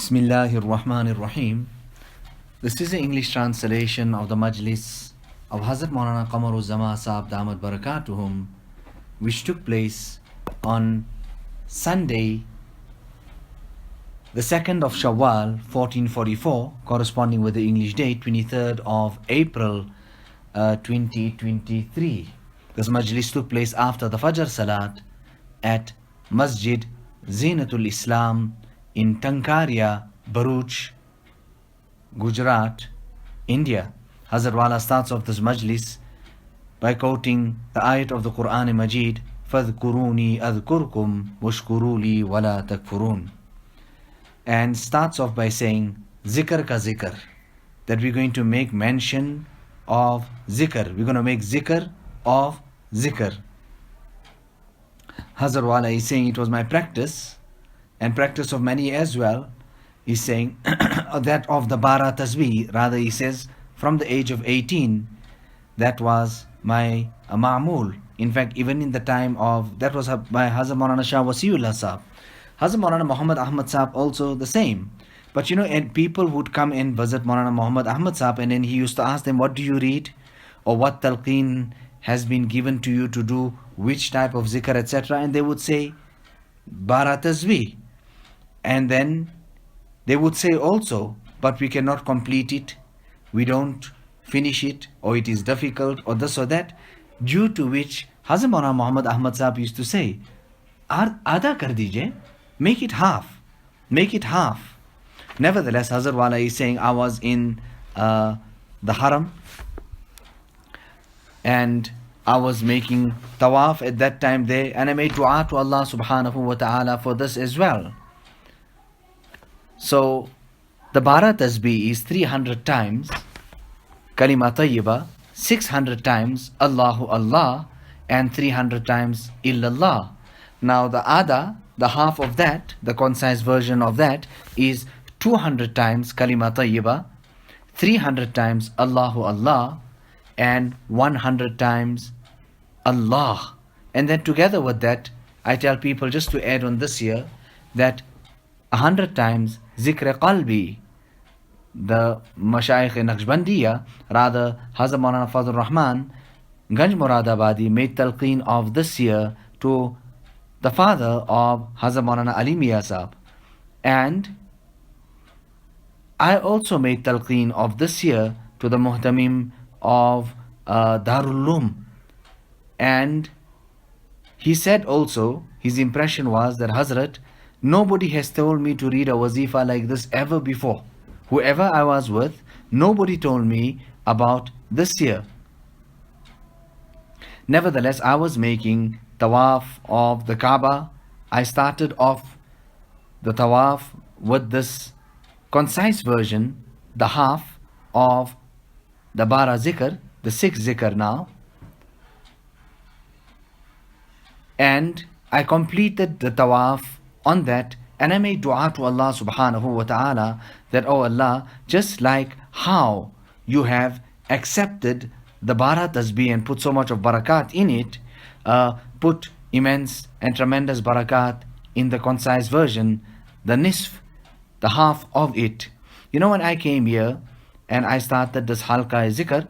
Bismillahir Rahmanir Rahim. This is the English translation of the Majlis of Hazrat Maulana Qamar Uzzaman Saheb Damat Barakatuhum, which took place on Sunday, the 2nd of Shawwal 1444, corresponding with the English date 23rd of April 2023. This Majlis took place after the Fajr Salat at Masjid Zinatul Islam in Tankaria, Bharuch, Gujarat, India. Hazrat Wala starts off this Majlis by quoting the ayat of the Quran Majid, فَاذْكُرُونِي أَذْكُرْكُمْ وَاشْكُرُوا لِي وَلَا تَكْفُرُونَ, and starts off by saying zikr ka zikr, that we're going to make mention of zikr. We're going to make zikr of zikr. Hazrat Wala is saying it was my practice and practice of many as well. He's saying that of the bara tasbih, rather he says from the age of 18, that was my ma'mul. In fact, even in the time of, that was by Hazrat Maulana Shah Wasiullah Saheb. Hazrat Maulana Muhammad Ahmad Saheb also the same. But and people would come and visit Maulana Muhammad Ahmad Saheb, and then he used to ask them, what do you read? Or what talqeen has been given to you to do, which type of zikr, etc. And they would say, bara tasbih. And then they would say also, but we cannot complete it, we don't finish it, or it is difficult, or this or that, due to which Hazrat Maulana Muhammad Ahmad Saheb used to say, Ada kar dijiye, make it half, make it half. Nevertheless, Hazrat Wala is saying, I was in the haram, and I was making tawaf at that time there, and I made dua to Allah subhanahu wa ta'ala for this as well. So the bara tasbih is 300 times kalima tayyiba, 600 times Allahu Allah, and 300 times illallah. Now the ada, the half of that, the concise version of that, is 200 times kalima tayyiba, 300 times Allahu Allah, and 100 times Allah. And then together with that, I tell people just to add on this year that 100 times zikr qalbi. The Mashayikh Naqshbandiya, rather Hazrat Maulana Fazl Rahman Ganj Muradabadi, made talqeen of this year to the father of Hazrat Maulana Ali Mia Saheb. And I also made talqeen of this year to the Muhtamim of Darul Uloom. And he said also, his impression was that, Hazrat, nobody has told me to read a wazifa like this ever before. Whoever I was with, nobody told me about this year. Nevertheless, I was making tawaf of the Kaaba. I started off the tawaf with this concise version, the half of the bara zikr, the sixth zikr now. And I completed the tawaf on that, and I made dua to Allah subhanahu wa ta'ala that, oh Allah, just like how you have accepted the bara tasbih and put so much of barakat in it, put immense and tremendous barakat in the concise version, the nisf, the half of it. When I came here and I started this halqa zikr,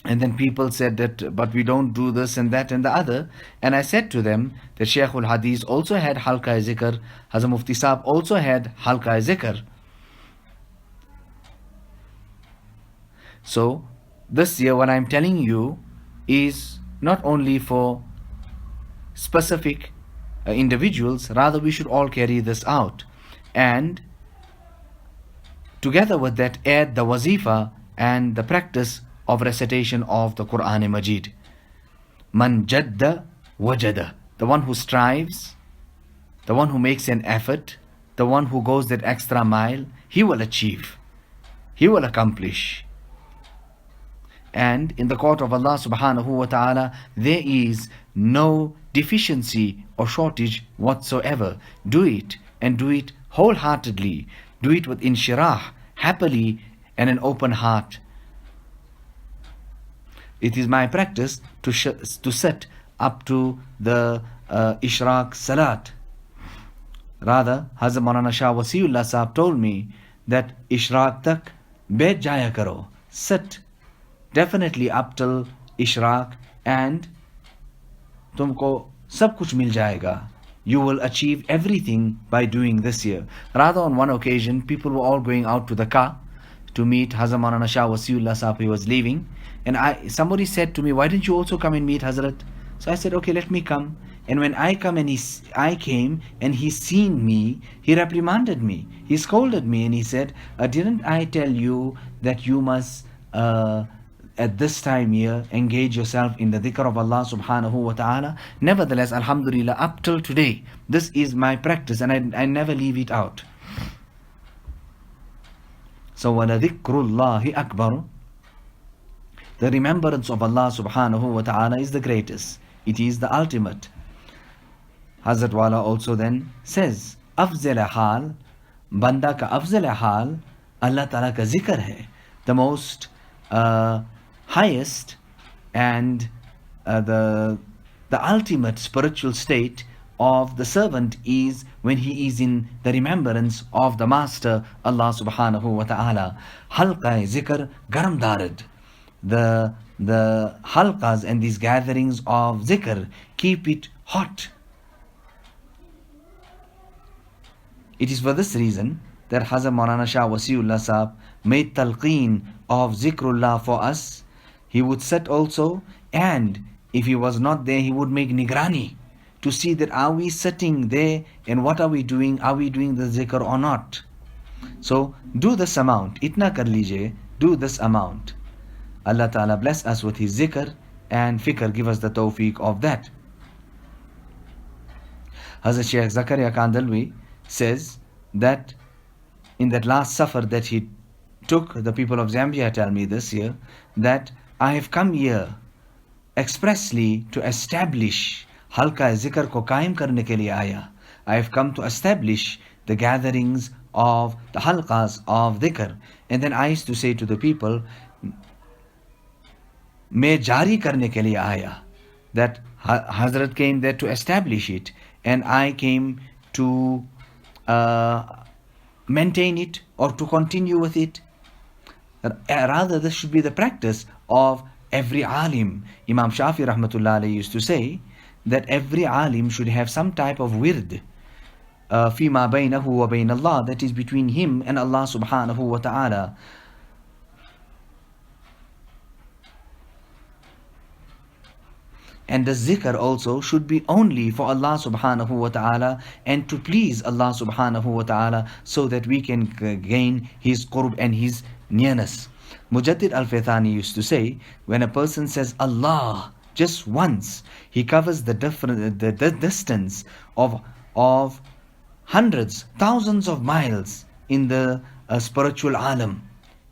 and then people said that, but we don't do this and that and the other. And I said to them that Shaykh al-Hadith also had halqa zikr, Hazrat Mufti Saheb also had halqa zikr. So this year what I'm telling you is not only for specific individuals, rather we should all carry this out. And together with that, add the wazifa and the practice of recitation of the Quran Majid. Man jadda wajada, the one who strives, the one who makes an effort, the one who goes that extra mile, he will achieve, he will accomplish. And in the court of Allah subhanahu wa ta'ala, there is no deficiency or shortage whatsoever. Do it, and do it wholeheartedly. Do it with inshirah, happily, and an open heart. It is my practice to sit up to the Ishraq Salat. Rather, Hazrat Maulana Shah Wasiullah Sahab told me that Ishraq tak bet jaya karo. Sit definitely up till Ishraq and तुमको सब कुछ मिल जाएगा. You will achieve everything by doing this year. Rather, on one occasion, people were all going out to the car to meet Hazrat Maulana Shah Wasiullah Sahib. He was leaving, and somebody said to me, "Why didn't you also come and meet Hazrat?" So I said, "Okay, let me come." And when I came and he seen me, he reprimanded me. He scolded me and he said, "Didn't I tell you that you must at this time here engage yourself in the dhikr of Allah subhanahu wa ta'ala?" Nevertheless, alhamdulillah, up till today, this is my practice and I never leave it out. So, وَلَذِكْرُ اللَّهِ أَكْبَرُ, the remembrance of Allah subhanahu wa ta'ala is the greatest. It is the ultimate. Hazrat Wala also then says, أفضل حال बंदा का अफजल हाल Allah Ta'ala का zikr hai. The most highest and the ultimate spiritual state of the servant is when he is in the remembrance of the Master Allah subhanahu wa ta'ala. Halqa zikr garam darad. The halqas and these gatherings of zikr keep it hot. It is for this reason that Hazrat Maulana Shah Wasiullah Sahab made talqeen of zikrullah for us. He would sit also, and if he was not there, he would make nigrani to see that are we sitting there and what are we doing the zikr or not. So do this amount, itna kar lijiye, do this amount. Allah Ta'ala bless us with his zikr and fikr, give us the tawfiq of that. Hazrat Shaykh Zakaria Kandalwi says that in that last safar that he took, the people of Zambia tell me this year, that I have come here expressly to establish halqa zikr ko qaim karne ke liye aaya. I have come to establish the gatherings of the halqas of dhikr. And then I used to say to the people, मैं जारी करने के लिए आया, that Hazrat came there to establish it and I came to maintain it or to continue with it. Rather, this should be the practice of every alim. Imam Shafi rahmatullah alayhi used to say that every alim should have some type of wird فيما بينه وبين Allah, that is between him and Allah subhanahu wa ta'ala. And the zikr also should be only for Allah subhanahu wa ta'ala and to please Allah subhanahu wa ta'ala, so that we can gain his qurb and his nearness. Mujaddid al-Faythani used to say, when a person says Allah just once, he covers the distance of hundreds, thousands of miles in the spiritual alam.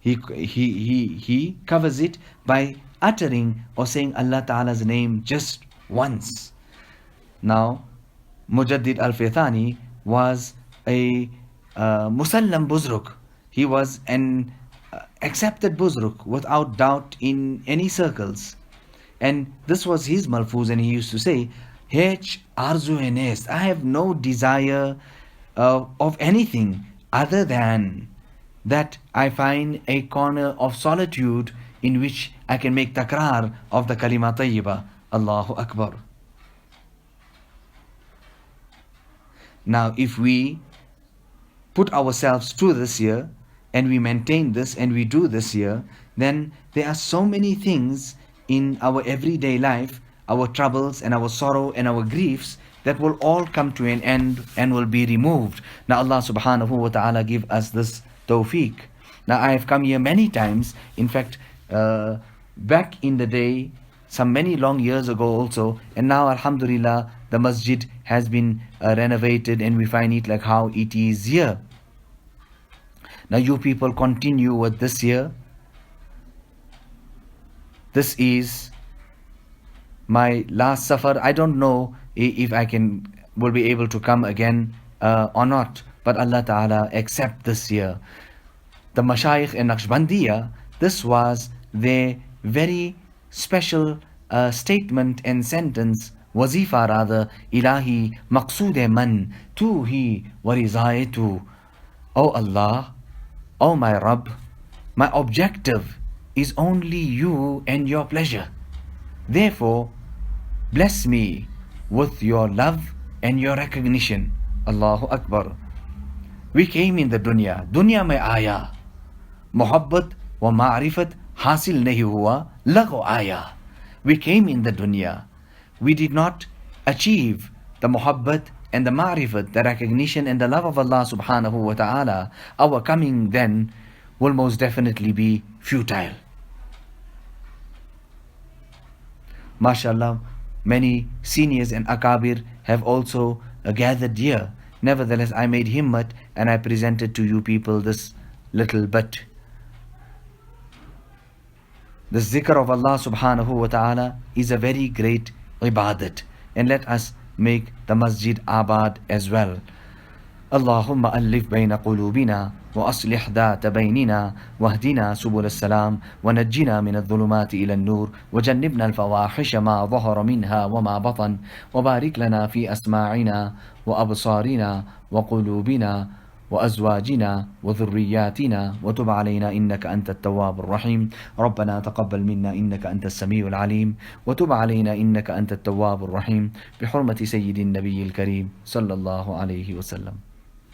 He covers it by uttering or saying Allah Ta'ala's name just once. Now, Mujaddid al-Faythani was a Musallam Buzruk. He was an accepted Buzruk without doubt in any circles. And this was his malfuz, and he used to say, H arzu enest, I have no desire of anything other than that I find a corner of solitude in which I can make takrar of the kalima tayyiba, Allahu Akbar. Now, if we put ourselves to this year and we maintain this and we do this year, then there are so many things in our everyday life, our troubles and our sorrow and our griefs, that will all come to an end and will be removed. Now Allah subhanahu wa ta'ala give us this tawfiq. Now I have come here many times. In fact, back in the day, some many long years ago also, and now alhamdulillah the masjid has been renovated and we find it like how it is here. Now you people continue with this year. This is my last safar. I don't know if I will be able to come again or not, but Allah Ta'ala accept this year. The Mashayikh in Naqshbandiya, this was their very special statement and sentence वजीफा rather, ilahi maqsood man, tu hi warizae tu. O Allah, O my Rabb, my objective is only you and your pleasure. Therefore, bless me with your love and your recognition. Allahu Akbar. We came in the dunya mein aaya. Mohabbat wa ma'rifat hasil nahi hua, lago aaya. We came in the dunya. We did not achieve the muhabbat and the ma'rifat, the recognition and the love of Allah subhanahu wa ta'ala. Our coming then will most definitely be futile. MashaAllah, many seniors and akabir have also gathered here. Nevertheless, I made himmat and I presented to you people this little bit. The zikr of Allah subhanahu wa ta'ala is a very great ibadat. And let us make the masjid abad as well. اللهم ألف بين قلوبنا وأصلح ذات بيننا واهدنا سبل السلام ونجنا من الظلمات إلى النور وجنبنا الفواحش ما ظهر منها وما بطن وبارك لنا في أسماعنا وأبصارنا وقلوبنا وأزواجنا وذرياتنا وتب علينا إنك أنت التواب الرحيم ربنا تقبل منا إنك أنت السميع العليم وتب علينا إنك أنت التواب الرحيم بحرمة سيد النبي الكريم صلى الله عليه وسلم.